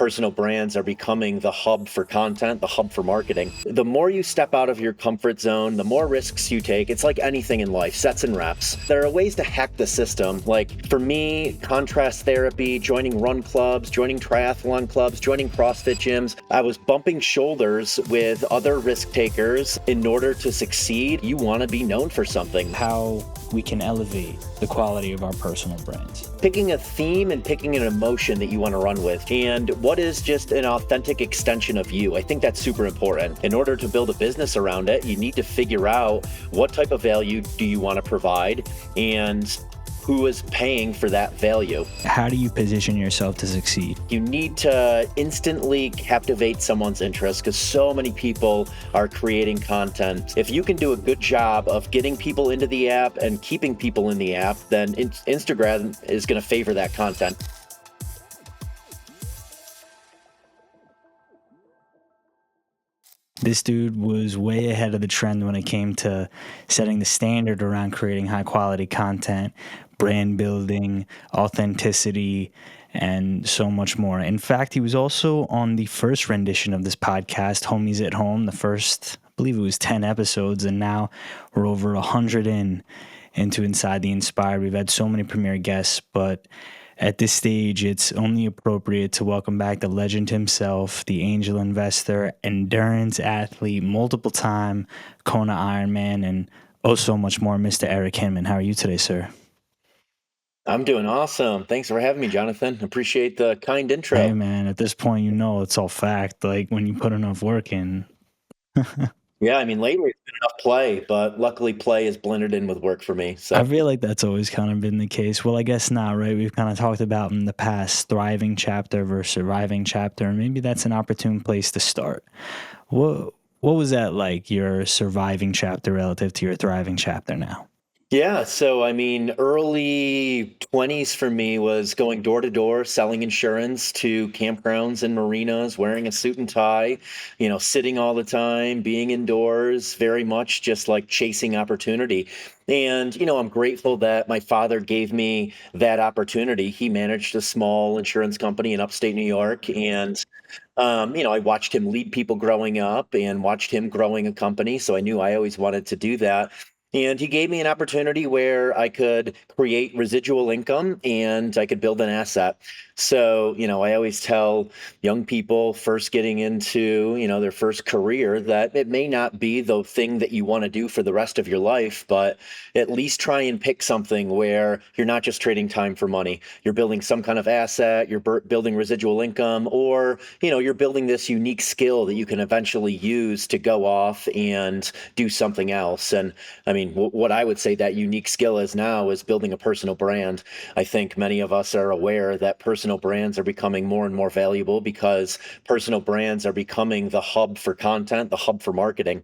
personal brands are becoming the hub for content, the hub for marketing. The more you step out of your comfort zone, the more risks you take. It's like anything in life, sets and reps. There are ways to hack the system. Like for me, contrast therapy, joining run clubs, joining triathlon clubs, joining CrossFit gyms. I was bumping shoulders with other risk takers. In order to succeed, you want to be known for something. How we can elevate the quality of our personal brands. Picking a theme and picking an emotion that you want to run with, and what is just an authentic extension of you. I think that's super important. In order to build a business around it, you need to figure out what type of value do you want to provide and who is paying for that value. How do you position yourself to succeed? You need to instantly captivate someone's interest because so many people are creating content. If you can do a good job of getting people into the app and keeping people in the app, then Instagram is going to favor that content. This dude was way ahead of the trend when it came to setting the standard around creating high quality content, brand building, authenticity, and so much more. In fact, he was also on the first rendition of this podcast, Homies at Home, the first, I believe it was 10 episodes, and now we're over 100 into Inside the Inspired. We've had so many premier guests, but at this stage, it's only appropriate to welcome back the legend himself, the angel investor, endurance athlete, multiple-time Kona Ironman, and oh so much more, Mr. Eric Hinman. How are you today, sir? I'm doing awesome. Thanks for having me, Jonathan. Appreciate the kind intro. Hey, man, at this point, you know it's all fact. Like, when you put enough work in. Yeah, I mean, lately it's been enough play, but luckily play is blended in with work for me. So I feel like that's always kind of been the case. Well, I guess not, right? We've kind of talked about in the past thriving chapter versus surviving chapter, and maybe that's an opportune place to start. What was that like, your surviving chapter relative to your thriving chapter now? yeah, so I mean, early 20s for me was going door to door, selling insurance to campgrounds and marinas, wearing a suit and tie, sitting all the time, being indoors, very much just like chasing opportunity. And, I'm grateful that my father gave me that opportunity. He managed a small insurance company in upstate New York. And, I watched him lead people growing up and watched him growing a company. So I knew I always wanted to do that. And he gave me an opportunity where I could create residual income and I could build an asset. So, I always tell young people first getting into, their first career that it may not be the thing that you want to do for the rest of your life, but at least try and pick something where you're not just trading time for money. You're building some kind of asset, you're building residual income, or, you're building this unique skill that you can eventually use to go off and do something else. And I mean, what I would say that unique skill is now is building a personal brand. I think many of us are aware that personal brands are becoming more and more valuable because personal brands are becoming the hub for content, the hub for marketing.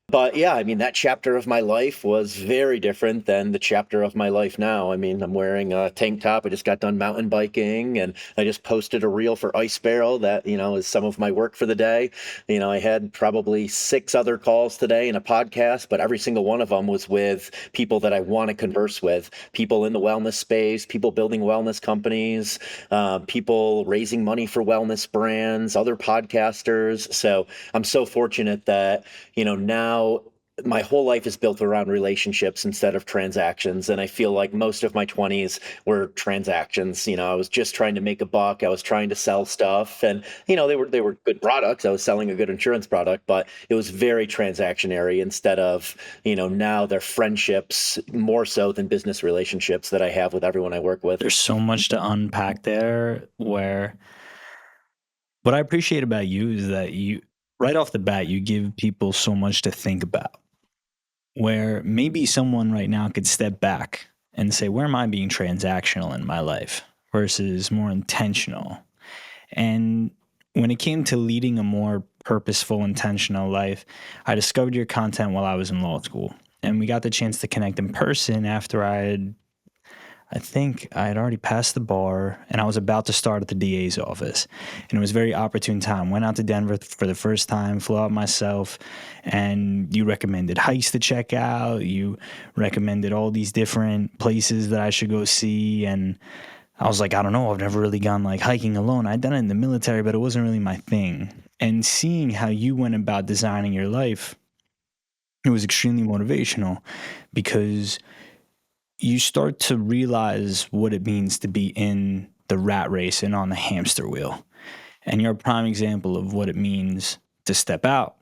But yeah, I mean, that chapter of my life was very different than the chapter of my life now. I mean, I'm wearing a tank top. I just got done mountain biking and I just posted a reel for Ice Barrel that, is some of my work for the day. I had probably 6 other calls today and a podcast, but every single one of them was with people that I want to converse with, people in the wellness space, people building wellness companies, people raising money for wellness brands, other podcasters. So I'm so fortunate that, now my whole life is built around relationships instead of transactions. And I feel like most of my 20s were transactions. I was just trying to make a buck. I was trying to sell stuff and, they were good products. I was selling a good insurance product, but it was very transactionary instead of, now they're friendships more so than business relationships that I have with everyone I work with. There's so much to unpack there, where what I appreciate about you is that you, right off the bat, you give people so much to think about, where maybe someone right now could step back and say, where am I being transactional in my life versus more intentional? And when it came to leading a more purposeful, intentional life, I discovered your content while I was in law school. And we got the chance to connect in person after I think I had already passed the bar and I was about to start at the DA's office. And it was a very opportune time. Went out to Denver for the first time, flew out myself, and you recommended hikes to check out. You recommended all these different places that I should go see. And I was like, I don't know, I've never really gone like hiking alone. I'd done it in the military, but it wasn't really my thing. And seeing how you went about designing your life, it was extremely motivational because you start to realize what it means to be in the rat race and on the hamster wheel. And you're a prime example of what it means to step out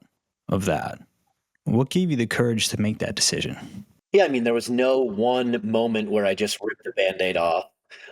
of that. What gave you the courage to make that decision? Yeah, I mean, there was no one moment where I just ripped the Band-Aid off.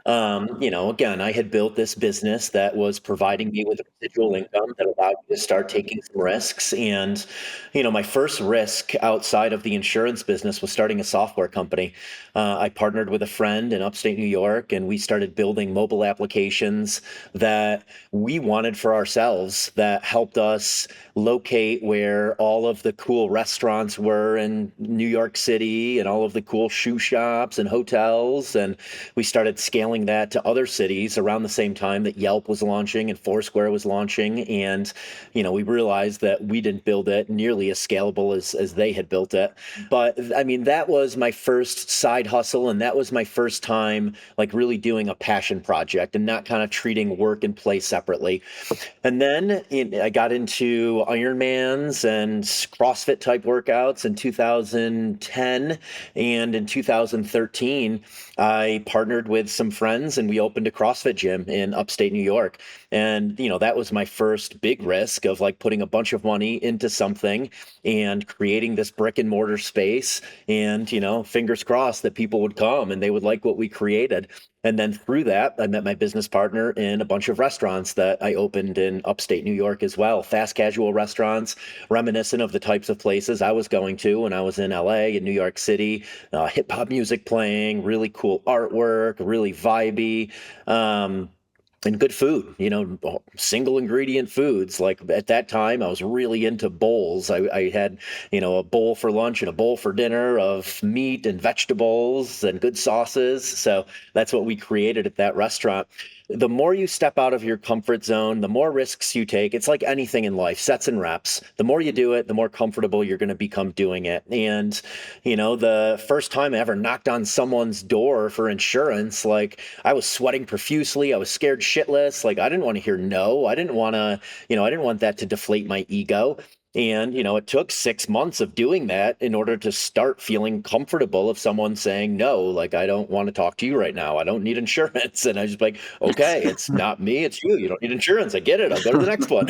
Again, I had built this business that was providing me with a residual income that allowed me to start taking some risks. And, my first risk outside of the insurance business was starting a software company. I partnered with a friend in upstate New York, and we started building mobile applications that we wanted for ourselves that helped us locate where all of the cool restaurants were in New York City and all of the cool shoe shops and hotels. And we started scaling that to other cities around the same time that Yelp was launching and Foursquare was launching. And, we realized that we didn't build it nearly as scalable as they had built it. But I mean, that was my first side hustle. And that was my first time like really doing a passion project and not kind of treating work and play separately. And then I got into Ironmans and CrossFit type workouts in 2010. And in 2013, I partnered with some friends and we opened a CrossFit gym in upstate New York. And, that was my first big risk of like putting a bunch of money into something and creating this brick and mortar space. And, fingers crossed that people would come and they would like what we created. And then through that, I met my business partner in a bunch of restaurants that I opened in upstate New York as well. Fast casual restaurants, reminiscent of the types of places I was going to when I was in LA and New York City. Hip hop music playing, really cool artwork, really vibey. And good food, single ingredient foods. Like at that time, I was really into bowls. I had, a bowl for lunch and a bowl for dinner of meat and vegetables and good sauces. So that's what we created at that restaurant. The more you step out of your comfort zone, the more risks you take. It's like anything in life, sets and reps. The more you do it, the more comfortable you're going to become doing it. And, the first time I ever knocked on someone's door for insurance, like I was sweating profusely. I was scared shitless. Like I didn't want to hear no. I didn't want to, I didn't want that to deflate my ego. And, it took 6 months of doing that in order to start feeling comfortable of someone saying, no, like, I don't want to talk to you right now. I don't need insurance. And I was just like, okay, it's not me, it's you. You don't need insurance. I get it. I'll go to the next one.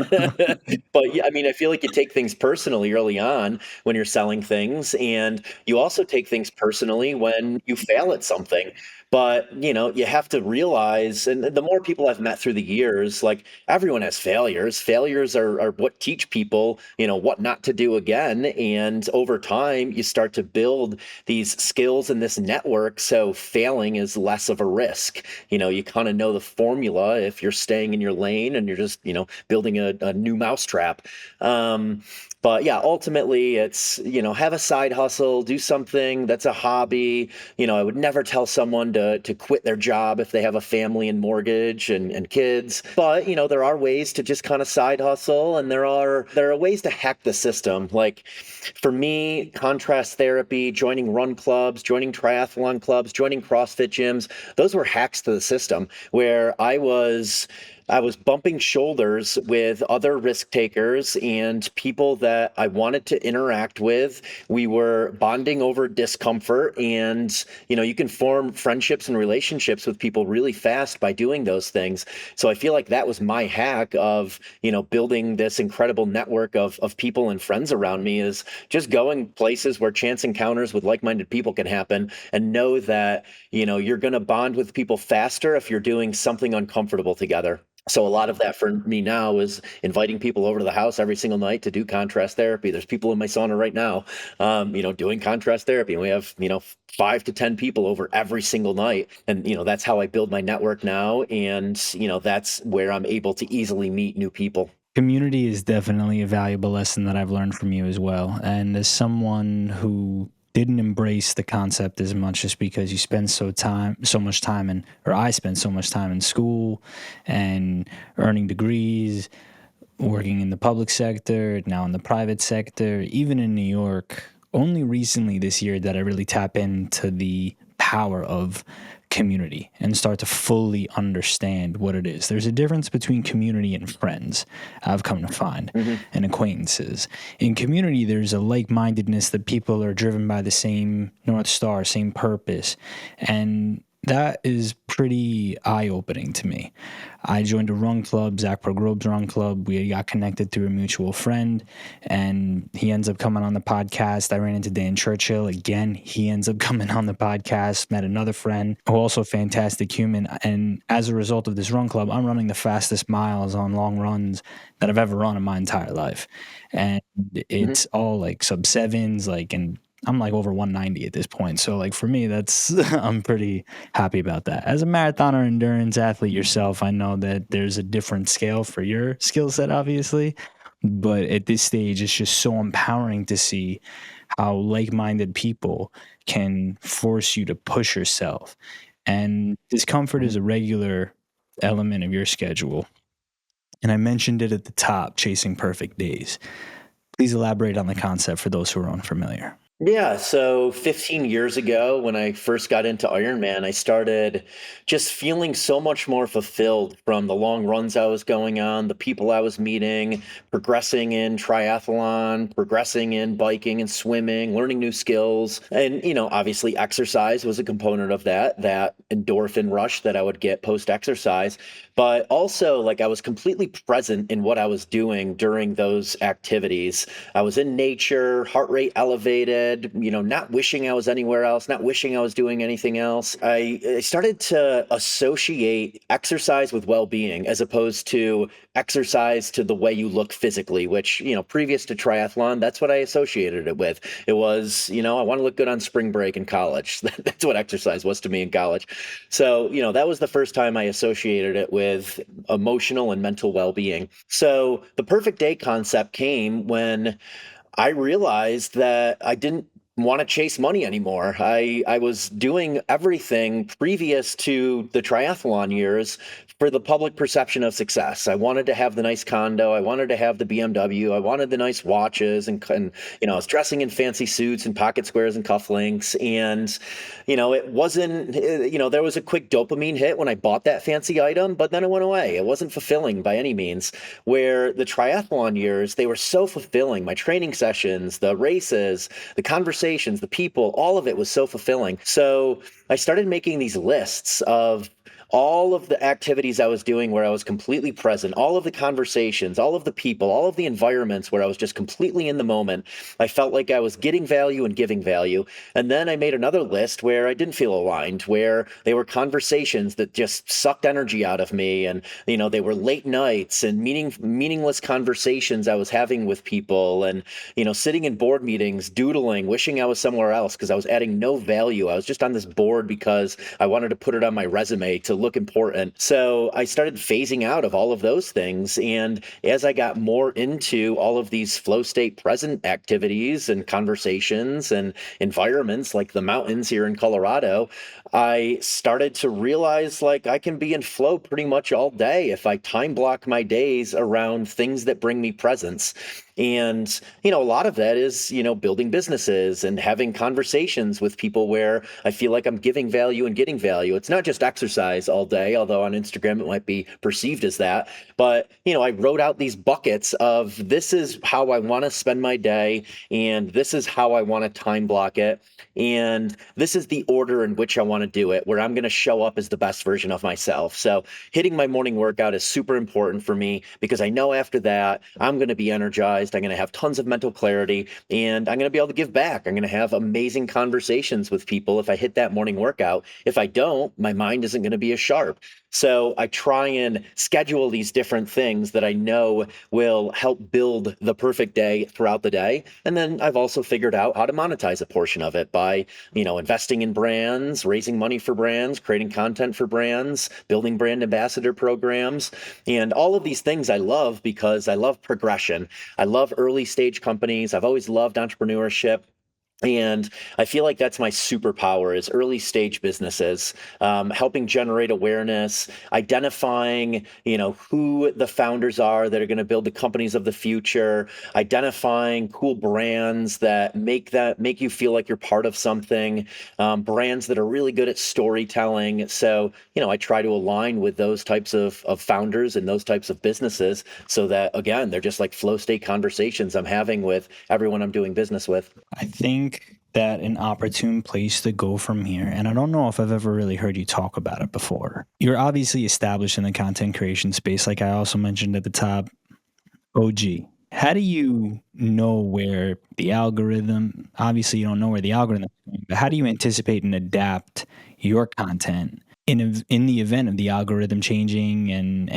But yeah, I mean, I feel like you take things personally early on when you're selling things. And you also take things personally when you fail at something. But, you have to realize, and the more people I've met through the years, like everyone has failures. Failures are what teach people, what not to do again. And over time, you start to build these skills in this network. So failing is less of a risk. You kind of know the formula if you're staying in your lane and you're just, building a new mousetrap. But yeah, ultimately it's, have a side hustle, do something that's a hobby. I would never tell someone to quit their job if they have a family and mortgage and kids. But, there are ways to just kind of side hustle and there are ways to hack the system. Like for me, contrast therapy, joining run clubs, joining triathlon clubs, joining CrossFit gyms, those were hacks to the system where I was bumping shoulders with other risk takers and people that I wanted to interact with. We were bonding over discomfort, and you can form friendships and relationships with people really fast by doing those things. So I feel like that was my hack of building this incredible network of people and friends around me, is just going places where chance encounters with like-minded people can happen, and know that you're going to bond with people faster if you're doing something uncomfortable together. So a lot of that for me now is inviting people over to the house every single night to do contrast therapy. There's people in my sauna right now, doing contrast therapy. And we have, 5 to 10 people over every single night. And, that's how I build my network now. And, that's where I'm able to easily meet new people. Community is definitely a valuable lesson that I've learned from you as well. And as someone who didn't embrace the concept as much, just because you spend so much time in, or I spent so much time in school and earning degrees, working in the public sector, now in the private sector, even in New York. Only recently this year that I really tap into the power of community and start to fully understand what it is. There's a difference between community and friends, I've come to find, Hmm. and acquaintances. In community, there's a like mindedness that people are driven by the same North Star, same purpose. And that is pretty eye opening to me. I joined a run club, Zach Grobes Run Club. We got connected through a mutual friend, and he ends up coming on the podcast. I ran into Dan Churchill again. He ends up coming on the podcast. Met another friend who also a fantastic human. And as a result of this run club, I'm running the fastest miles on long runs that I've ever run in my entire life, and Hmm. it's all like sub sevens, like and. I'm like over 190 at this point. So like for me, that's I'm pretty happy about that. As a marathoner endurance athlete yourself, I know that there's a different scale for your skill set, obviously. But at this stage, it's just so empowering to see how like minded people can force you to push yourself. And discomfort Hmm. is a regular element of your schedule. And I mentioned it at the top, chasing perfect days. Please elaborate on the concept for those who are unfamiliar. Yeah, so 15 years ago, when I first got into Ironman, I started just feeling so much more fulfilled from the long runs I was going on, the people I was meeting, progressing in triathlon, progressing in biking and swimming, learning new skills. And, obviously exercise was a component of that endorphin rush that I would get post exercise. But also, like, I was completely present in what I was doing during those activities. I was in nature, heart rate elevated, not wishing I was anywhere else, not wishing I was doing anything else. I started to associate exercise with well-being as opposed to exercise to the way you look physically, which, previous to triathlon, that's what I associated it with. It was, I want to look good on spring break in college. That's what exercise was to me in college. So, that was the first time I associated it with emotional and mental well-being. So the perfect day concept came when I realized that I didn't want to chase money anymore. I was doing everything previous to the triathlon years for the public perception of success. I wanted to have the nice condo. I wanted to have the BMW. I wanted the nice watches, and I was dressing in fancy suits and pocket squares and cufflinks. And it wasn't. There was a quick dopamine hit when I bought that fancy item, but then it went away. It wasn't fulfilling by any means. Where the triathlon years, they were so fulfilling. My training sessions, the races, the conversations, the people, all of it was so fulfilling. So I started making these lists of all of the activities I was doing where I was completely present, all of the conversations, all of the people, all of the environments where I was just completely in the moment. I felt like I was getting value and giving value. And then I made another list where I didn't feel aligned, where they were conversations that just sucked energy out of me. And, they were late nights and meaningless conversations I was having with people, and, sitting in board meetings, doodling, wishing I was somewhere else because I was adding no value. I was just on this board because I wanted to put it on my resume to look important. So I started phasing out of all of those things. And as I got more into all of these flow state present activities and conversations and environments like the mountains here in Colorado, I started to realize like I can be in flow pretty much all day if I time block my days around things that bring me presence. And, a lot of that is, building businesses and having conversations with people where I feel like I'm giving value and getting value. It's not just exercise all day, although on Instagram it might be perceived as that. But, I wrote out these buckets of this is how I want to spend my day, and this is how I want to time block it. And this is the order in which I want to do it, where I'm going to show up as the best version of myself. So hitting my morning workout is super important for me because I know after that, I'm going to be energized. I'm going to have tons of mental clarity, and I'm going to be able to give back. I'm going to have amazing conversations with people if I hit that morning workout. If I don't, my mind isn't going to be as sharp. So I try and schedule these different things that I know will help build the perfect day throughout the day. And then I've also figured out how to monetize a portion of it by, investing in brands, raising money for brands, creating content for brands, building brand ambassador programs. And all of these things I love because I love progression. I love early stage companies. I've always loved entrepreneurship. And I feel like that's my superpower is early stage businesses, helping generate awareness, identifying, who the founders are that are going to build the companies of the future, identifying cool brands that make you feel like you're part of something, brands that are really good at storytelling. So, I try to align with those types of founders and those types of businesses so that, again, they're just like flow state conversations I'm having with everyone I'm doing business with. I think that an opportune place to go from here, and I don't know if I've ever really heard you talk about it before. You're obviously established in the content creation space, like I also mentioned at the top, OG. How do you know where the algorithm, obviously, you don't know where the algorithm is going, but how do you anticipate and adapt your content in the event of the algorithm changing and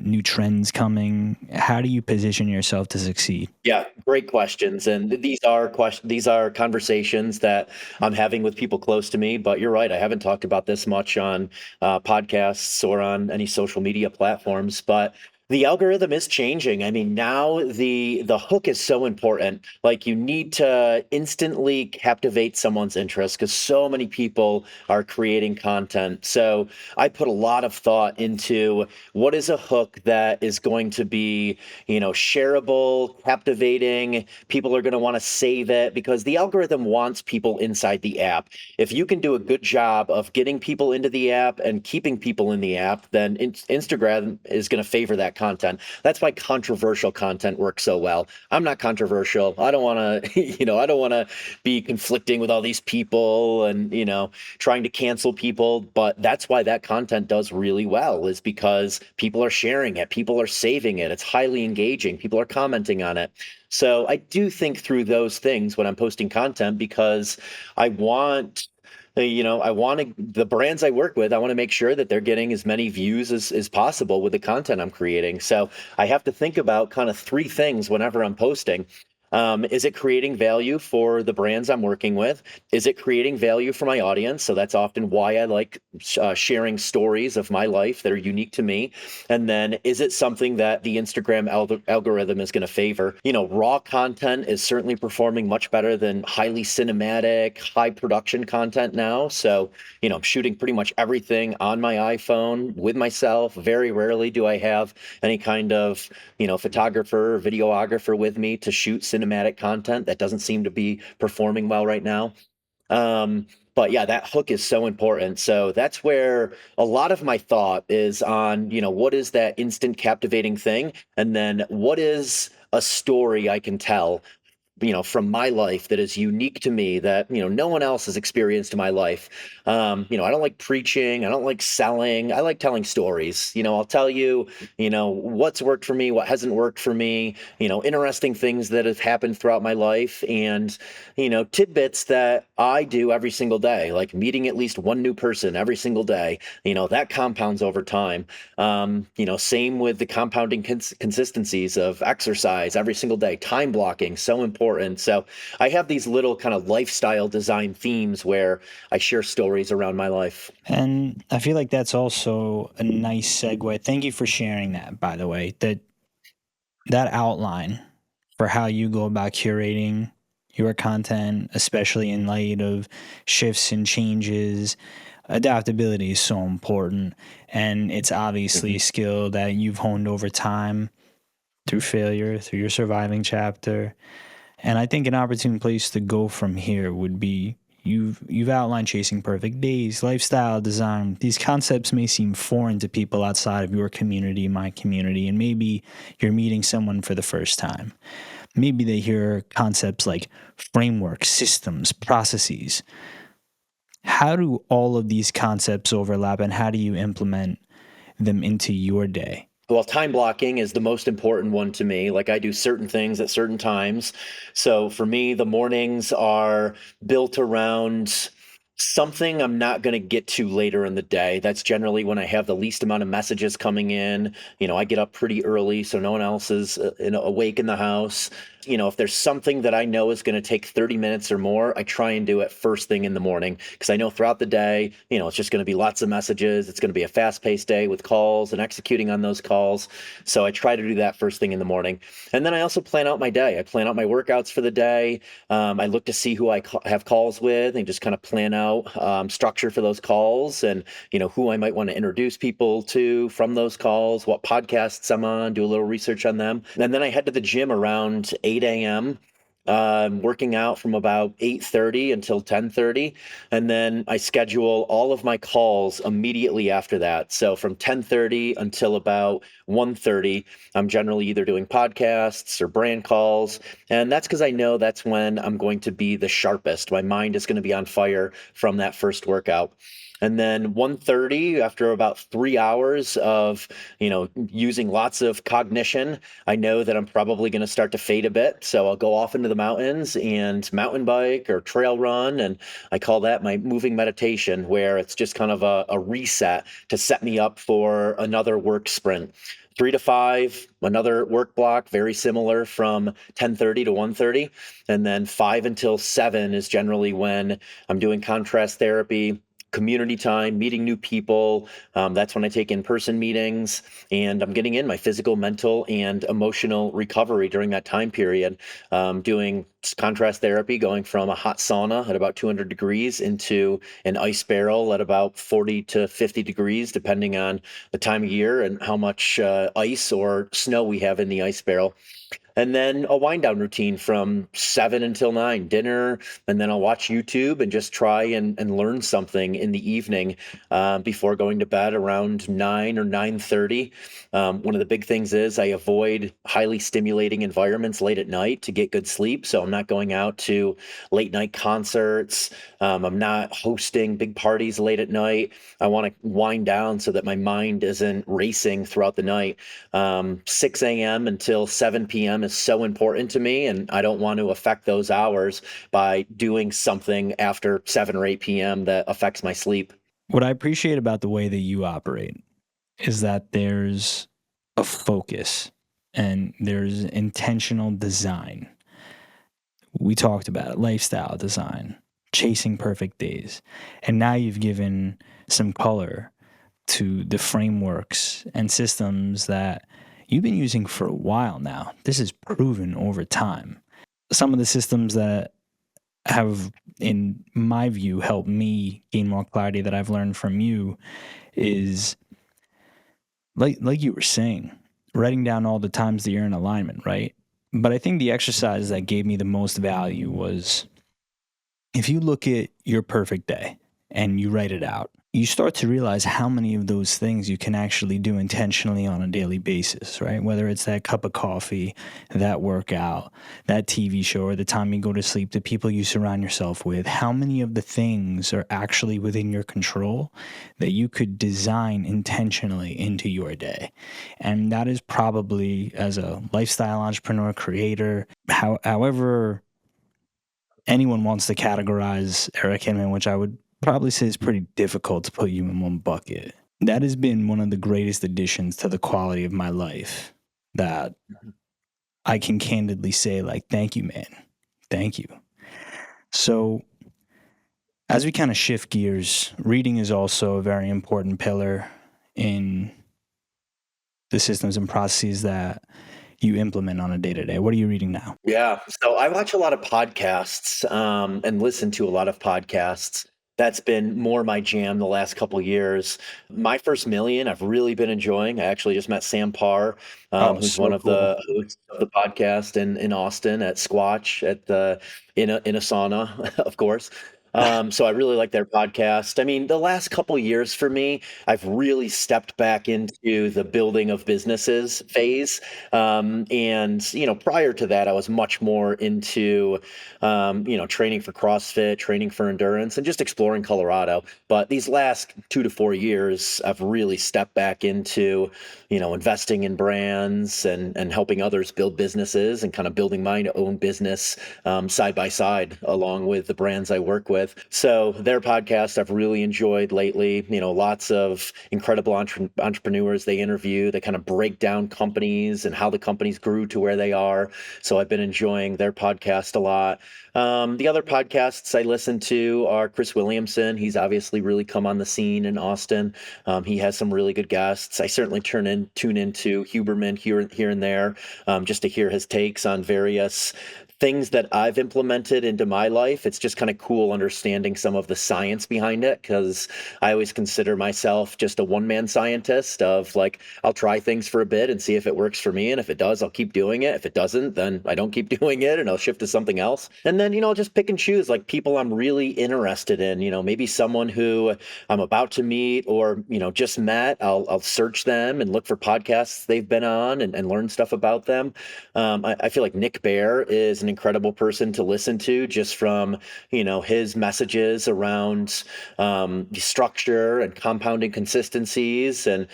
new trends coming? How do you position yourself to succeed? Yeah, great questions. And these are conversations that I'm having with people close to me. But you're right, I haven't talked about this much on podcasts or on any social media platforms. But the algorithm is changing. I mean, now the hook is so important. Like you need to instantly captivate someone's interest because so many people are creating content. So I put a lot of thought into what is a hook that is going to be shareable, captivating. People are going to want to save it because the algorithm wants people inside the app. If you can do a good job of getting people into the app and keeping people in the app, then Instagram is going to favor that content. That's why controversial content works so well. I'm not controversial. I don't want to, I don't want to be conflicting with all these people and, trying to cancel people. But that's why that content does really well, is because people are sharing it, people are saving it. It's highly engaging. People are commenting on it. So I do think through those things when I'm posting content because I want the brands I work with, I want to make sure that they're getting as many views as possible with the content I'm creating. So I have to think about kind of three things whenever I'm posting. Is it creating value for the brands I'm working with? Is it creating value for my audience? So that's often why I like sharing stories of my life that are unique to me. And then is it something that the Instagram algorithm is going to favor? Raw content is certainly performing much better than highly cinematic, high production content now. So, I'm shooting pretty much everything on my iPhone with myself. Very rarely do I have any kind of, photographer or videographer with me to shoot cinematic content. That doesn't seem to be performing well right now. But yeah, that hook is so important. So that's where a lot of my thought is on, what is that instant captivating thing? And then what is a story I can tell from my life that is unique to me that, no one else has experienced in my life. I don't like preaching. I don't like selling. I like telling stories. I'll tell you, what's worked for me, what hasn't worked for me, interesting things that have happened throughout my life and, tidbits that I do every single day, like meeting at least one new person every single day, that compounds over time. Same with the compounding consistencies of exercise every single day, time blocking, so important. So I have these little kind of lifestyle design themes where I share stories around my life. And I feel like that's also a nice segue. Thank you for sharing that, by the way. That outline for how you go about curating your content, especially in light of shifts and changes. Adaptability is so important. And it's obviously a Mhm. skill that you've honed over time through failure, through your surviving chapter. And I think an opportune place to go from here would be you've outlined chasing perfect days, lifestyle design. These concepts may seem foreign to people outside of your community, my community, and maybe you're meeting someone for the first time. Maybe they hear concepts like frameworks, systems, processes. How do all of these concepts overlap and how do you implement them into your day? Well, time blocking is the most important one to me. Like I do certain things at certain times. So for me, the mornings are built around something I'm not going to get to later in the day. That's generally when I have the least amount of messages coming in. I get up pretty early, so no one else is awake in the house. If there's something that I know is going to take 30 minutes or more, I try and do it first thing in the morning, because I know throughout the day, it's just going to be lots of messages. It's going to be a fast-paced day with calls and executing on those calls. So I try to do that first thing in the morning. And then I also plan out my day. I plan out my workouts for the day. I look to see who I have calls with and just kind of plan out structure for those calls, and who I might want to introduce people to from those calls, what podcasts I'm on, do a little research on them. And then I head to the gym around 8 a.m., working out from about 8:30 until 10:30. And then I schedule all of my calls immediately after that. So from 10:30 until about 1:30, I'm generally either doing podcasts or brand calls. And that's because I know that's when I'm going to be the sharpest. My mind is going to be on fire from that first workout. And then 1:30, after about 3 hours of, using lots of cognition, I know that I'm probably going to start to fade a bit. So I'll go off into the mountains and mountain bike or trail run. And I call that my moving meditation, where it's just kind of a reset to set me up for another work sprint. 3 to 5, another work block, very similar from 10:30 to 1:30. And then 5 until 7 is generally when I'm doing contrast therapy, community time, meeting new people. That's when I take in-person meetings, and I'm getting in my physical, mental, and emotional recovery during that time period. Doing contrast therapy, going from a hot sauna at about 200 degrees into an ice barrel at about 40 to 50 degrees, depending on the time of year and how much ice or snow we have in the ice barrel. And then a wind down routine from 7 until 9, dinner, and then I'll watch YouTube and just try and learn something in the evening before going to bed around 9 or 9:30. One of the big things is I avoid highly stimulating environments late at night to get good sleep. So I'm not going out to late night concerts. I'm not hosting big parties late at night. I want to wind down so that my mind isn't racing throughout the night. 6 a.m. until 7 p.m. is so important to me, and I don't want to affect those hours by doing something after 7 or 8 p.m. that affects my sleep. What I appreciate about the way that you operate is that there's a focus and there's intentional design. We talked about it, lifestyle design, chasing perfect days. And now you've given some color to the frameworks and systems that you've been using for a while now. This is proven over time. Some of the systems that have, in my view, helped me gain more clarity that I've learned from you is like you were saying, writing down all the times that you're in alignment, right? But I think the exercise that gave me the most value was if you look at your perfect day and you write it out, you start to realize how many of those things you can actually do intentionally on a daily basis, right? Whether it's that cup of coffee, that workout, that TV show, or the time you go to sleep, the people you surround yourself with, how many of the things are actually within your control that you could design intentionally into your day? And that is probably, as a lifestyle entrepreneur, creator, however anyone wants to categorize Eric Hinman, which I would probably say is pretty difficult to put you in one bucket. That has been one of the greatest additions to the quality of my life that I can candidly say, like, thank you, man. Thank you. So, as we kind of shift gears, reading is also a very important pillar in the systems and processes that you implement on a day to day. What are you reading now? Yeah. So I watch a lot of podcasts and listen to a lot of podcasts. That's been more my jam the last couple of years. My First Million, I've really been enjoying. I actually just met Sam Parr, Oh, who's one so of cool. the hosts of the podcast in Austin at Squatch at the in a sauna, of course. So I really like their podcast. I mean, the last couple of years for me, I've really stepped back into the building of businesses phase. And prior to that, I was much more into training for CrossFit, training for endurance, and just exploring Colorado. But these last 2 to 4 years, I've really stepped back into investing in brands and helping others build businesses, and kind of building my own business side by side along with the brands I work with. with. So their podcast I've really enjoyed lately. Lots of incredible entrepreneurs they interview. They kind of break down companies and how the companies grew to where they are. So I've been enjoying their podcast a lot. The other podcasts I listen to are Chris Williamson. He's obviously really come on the scene in Austin. He has some really good guests. I certainly tune into Huberman here and there, just to hear his takes on various things that I've implemented into my life. It's just kind of cool understanding some of the science behind it, because I always consider myself just a one-man scientist of like, I'll try things for a bit and see if it works for me. And if it does, I'll keep doing it. If it doesn't, then I don't keep doing it and I'll shift to something else. And then, I'll just pick and choose like people I'm really interested in, maybe someone who I'm about to meet or, just met. I'll search them and look for podcasts they've been on and learn stuff about them. I feel like Nick Bear is an incredible person to listen to just from, his messages around structure and compounding consistencies and,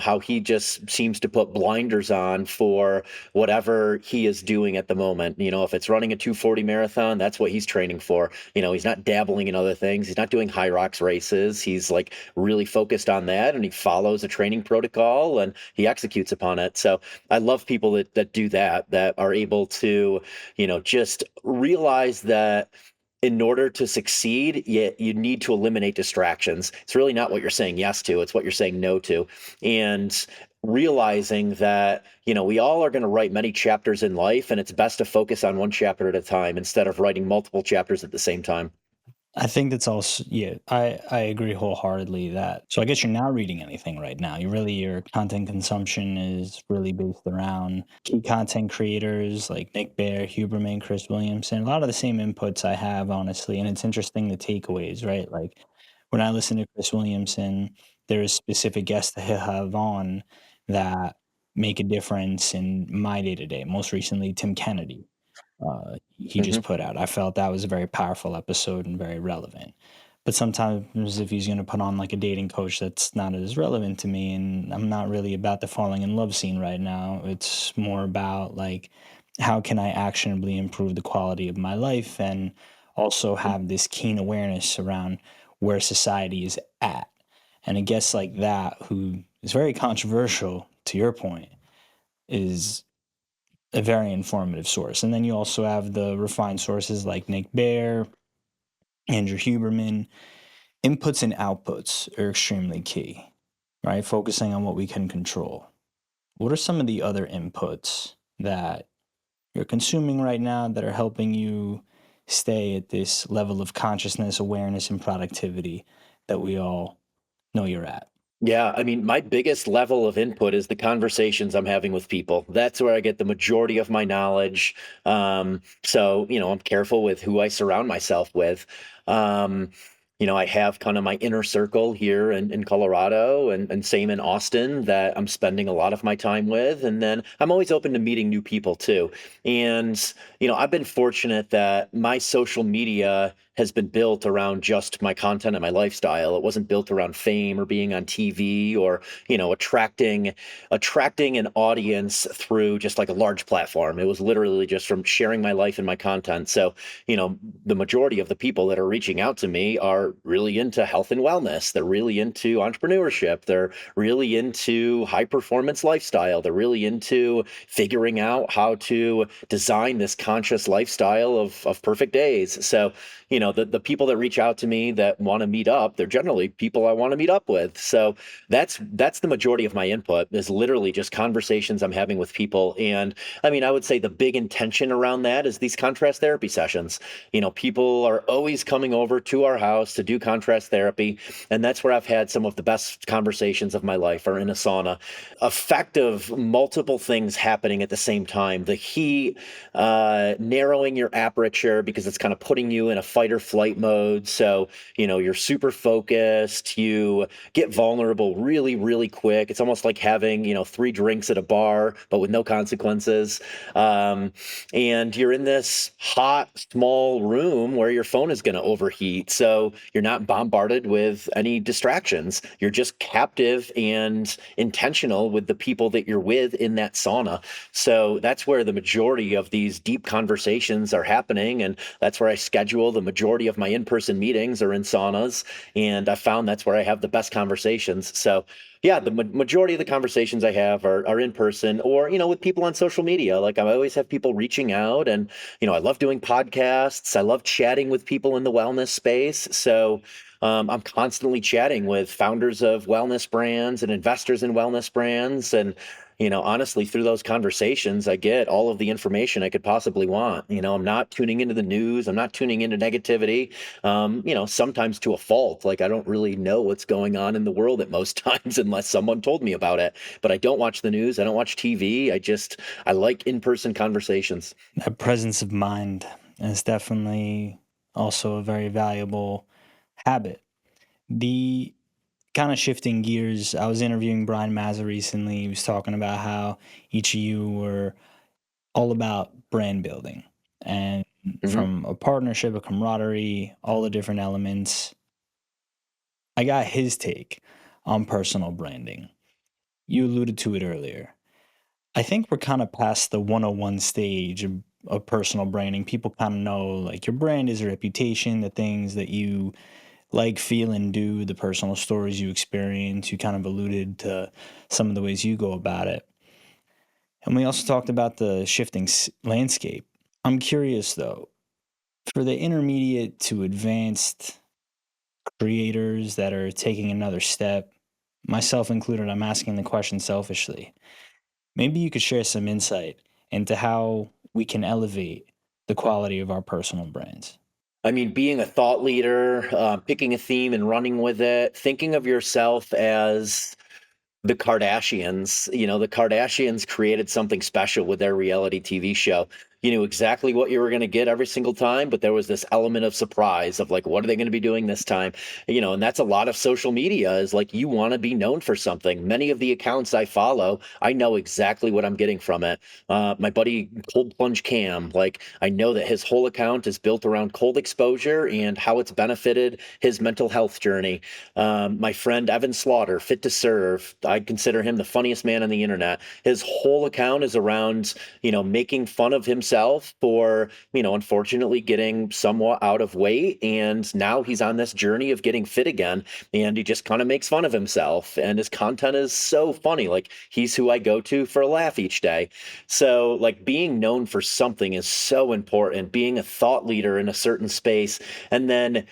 how he just seems to put blinders on for whatever he is doing at the moment. If it's running a 240 marathon, that's what he's training for. He's not dabbling in other things. He's not doing high rocks races. He's like really focused on that and he follows a training protocol and he executes upon it. So I love people that do that are able to, just realize that in order to succeed, you need to eliminate distractions. It's really not what you're saying yes to, it's what you're saying no to. And realizing that, we all are going to write many chapters in life, and it's best to focus on one chapter at a time instead of writing multiple chapters at the same time. I think that's also, yeah, I agree wholeheartedly that. So I guess you're not reading anything right now. Your content consumption is really based around key content creators like Nick Bear, Huberman, Chris Williamson, a lot of the same inputs I have, honestly. And it's interesting the takeaways, right? Like when I listen to Chris Williamson, there's specific guests that he'll have on that make a difference in my day to day. Most recently, Tim Kennedy he just Hmm. put out. I felt that was a very powerful episode and very relevant. But sometimes if he's going to put on like a dating coach, that's not as relevant to me. And I'm not really about the falling in love scene right now. It's more about like, how can I actionably improve the quality of my life and also have this keen awareness around where society is at. And a guest like that, who is very controversial to your point, is a very informative source. And then you also have the refined sources like Nick Bear, Andrew Huberman. Inputs and outputs are extremely key, right? Focusing on what we can control. What are some of the other inputs that you're consuming right now that are helping you stay at this level of consciousness, awareness, and productivity that we all know you're at? Yeah, I mean, my biggest level of input is the conversations I'm having with people. That's where I get the majority of my knowledge. So, I'm careful with who I surround myself with. Um, I have kind of my inner circle here in Colorado and same in Austin that I'm spending a lot of my time with. And then I'm always open to meeting new people too. And, I've been fortunate that my social media has been built around just my content and my lifestyle. It wasn't built around fame or being on TV or, attracting an audience through just like a large platform. It was literally just from sharing my life and my content. So, the majority of the people that are reaching out to me are really into health and wellness. They're really into entrepreneurship. They're really into high performance lifestyle. They're really into figuring out how to design this conscious lifestyle of perfect days. So, the people that reach out to me that want to meet up, they're generally people I want to meet up with. So that's the majority of my input is literally just conversations I'm having with people. And I mean, I would say the big intention around that is these contrast therapy sessions. People are always coming over to our house to do contrast therapy. And that's where I've had some of the best conversations of my life are in a sauna. Effect of multiple things happening at the same time. The heat, narrowing your aperture because it's kind of putting you in a fight or flight mode. So, you're super focused. You get vulnerable really, really quick. It's almost like having, 3 drinks at a bar, but with no consequences. And you're in this hot, small room where your phone is going to overheat. So you're not bombarded with any distractions. You're just captive and intentional with the people that you're with in that sauna. So that's where the majority of these deep conversations are happening. And that's where I schedule the majority majority of my in-person meetings are in saunas, and I found that's where I have the best conversations. So yeah, the majority of the conversations I have are in person or, with people on social media. Like I always have people reaching out and, I love doing podcasts. I love chatting with people in the wellness space. So I'm constantly chatting with founders of wellness brands and investors in wellness brands. And, honestly, through those conversations, I get all of the information I could possibly want. I'm not tuning into the news. I'm not tuning into negativity, sometimes to a fault. Like I don't really know what's going on in the world at most times unless someone told me about it. But I don't watch the news. I don't watch TV. I like in-person conversations. That presence of mind is definitely also a very valuable habit. The kind of shifting gears, I was interviewing Brian Mazza recently. He was talking about how each of you were all about brand building and Hmm. from a partnership, a camaraderie, all the different elements. I got his take on personal branding. You alluded to it earlier. I think we're kind of past the 101 stage of personal branding. People kind of know like your brand is a reputation, the things that you like, feel, and do, the personal stories you experience. You kind of alluded to some of the ways you go about it. And we also talked about the shifting landscape. I'm curious though, for the intermediate to advanced creators that are taking another step, myself included, I'm asking the question selfishly. Maybe you could share some insight into how we can elevate the quality of our personal brands. I mean, being a thought leader, picking a theme and running with it, thinking of yourself as the Kardashians. The Kardashians created something special with their reality TV show. You knew exactly what you were going to get every single time, but there was this element of surprise of like, what are they going to be doing this time? And that's a lot of social media is like, you want to be known for something. Many of the accounts I follow, I know exactly what I'm getting from it. My buddy Cold Plunge Cam, like, I know that his whole account is built around cold exposure and how it's benefited his mental health journey. My friend Evan Slaughter, Fit to Serve, I consider him the funniest man on the internet. His whole account is around, making fun of himself for, unfortunately getting somewhat out of weight. And now he's on this journey of getting fit again. And he just kind of makes fun of himself. And his content is so funny. Like he's who I go to for a laugh each day. So, like, being known for something is so important, being a thought leader in a certain space, and then,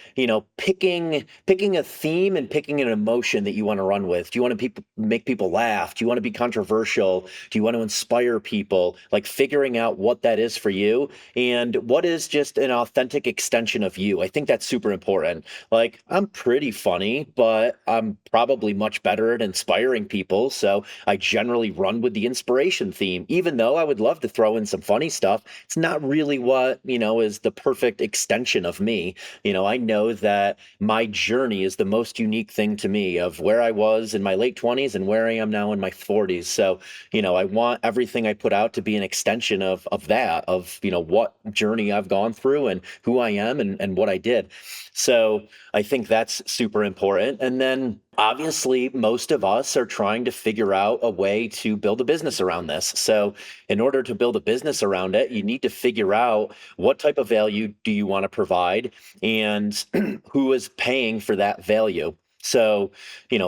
picking a theme and picking an emotion that you want to run with. Do you want to make people laugh? Do you want to be controversial? Do you want to inspire people? Like figuring out what that is for you and what is just an authentic extension of you. I think that's super important. Like I'm pretty funny, but I'm probably much better at inspiring people. So I generally run with the inspiration theme, even though I would love to throw in some funny stuff. It's not really what, is the perfect extension of me. I know that my journey is the most unique thing to me of where I was in my late 20s and where I am now in my 40s. So, I want everything I put out to be an extension of that, of, what journey I've gone through and who I am and what I did. So I think that's super important. And then obviously, most of us are trying to figure out a way to build a business around this. So, in order to build a business around it, you need to figure out what type of value do you want to provide and who is paying for that value. So,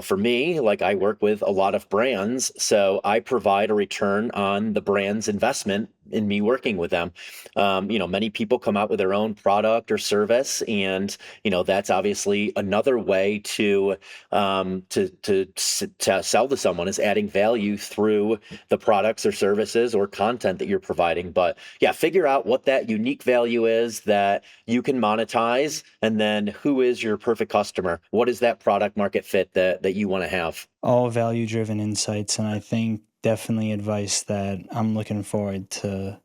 for me, like I work with a lot of brands, so I provide a return on the brand's investment in me working with them. Many people come out with their own product or service, and that's obviously another way to sell to someone is adding value through the products or services or content that you're providing. But yeah, figure out what that unique value is that you can monetize, and then who is your perfect customer? What is that product market fit that you want to have? All value driven insights, and I think definitely advice that I'm looking forward to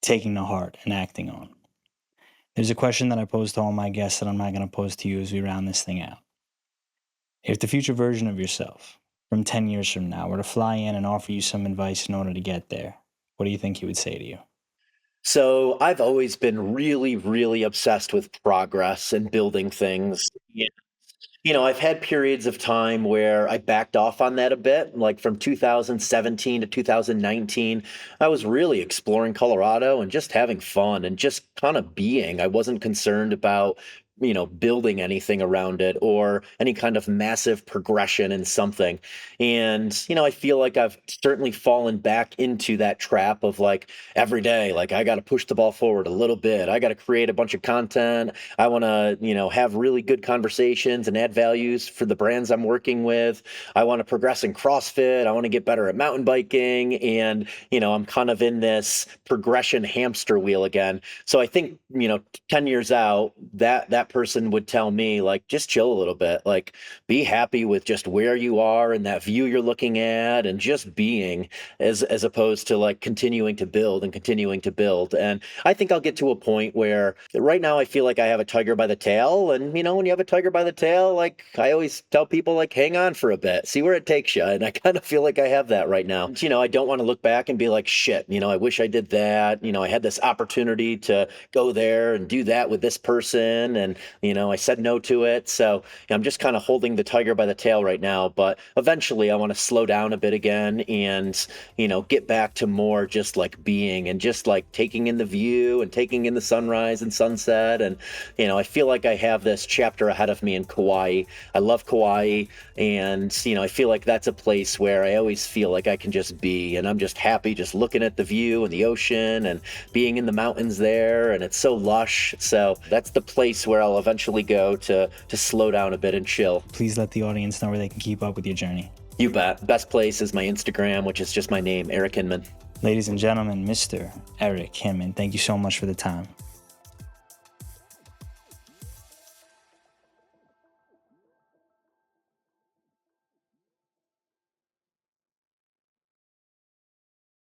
taking to heart and acting on. There's a question that I pose to all my guests that I'm not going to pose to you as we round this thing out. If the future version of yourself from 10 years from now were to fly in and offer you some advice in order to get there, what do you think he would say to you? So I've always been really, really obsessed with progress and building things. I've had periods of time where I backed off on that a bit. Like from 2017 to 2019, I was really exploring Colorado and just having fun and just kind of being. I wasn't concerned about, building anything around it or any kind of massive progression in something. And, I feel like I've certainly fallen back into that trap of like every day, like I got to push the ball forward a little bit. I got to create a bunch of content. I want to, have really good conversations and add values for the brands I'm working with. I want to progress in CrossFit. I want to get better at mountain biking. And, I'm kind of in this progression hamster wheel again. So I think, 10 years out, that person would tell me like, just chill a little bit, like be happy with just where you are and that view you're looking at and just being as opposed to like continuing to build and continuing to build. And I think I'll get to a point where right now I feel like I have a tiger by the tail. And, when you have a tiger by the tail, like I always tell people, like, hang on for a bit, see where it takes you. And I kind of feel like I have that right now. I don't want to look back and be like, shit, I wish I did that. I had this opportunity to go there and do that with this person. And, I said no to it. So I'm just kind of holding the tiger by the tail right now. But eventually I want to slow down a bit again and, get back to more just like being and just like taking in the view and taking in the sunrise and sunset. And, I feel like I have this chapter ahead of me in Kauai. I love Kauai. And, I feel like that's a place where I always feel like I can just be. And I'm just happy just looking at the view and the ocean and being in the mountains there. And it's so lush. So that's the place where I'll eventually go to slow down a bit and chill. Please let the audience know where they can keep up with your journey. You bet. Best place is my Instagram, which is just my name, Eric Hinman. Ladies and gentlemen, Mr. Eric Hinman, thank you so much for the time.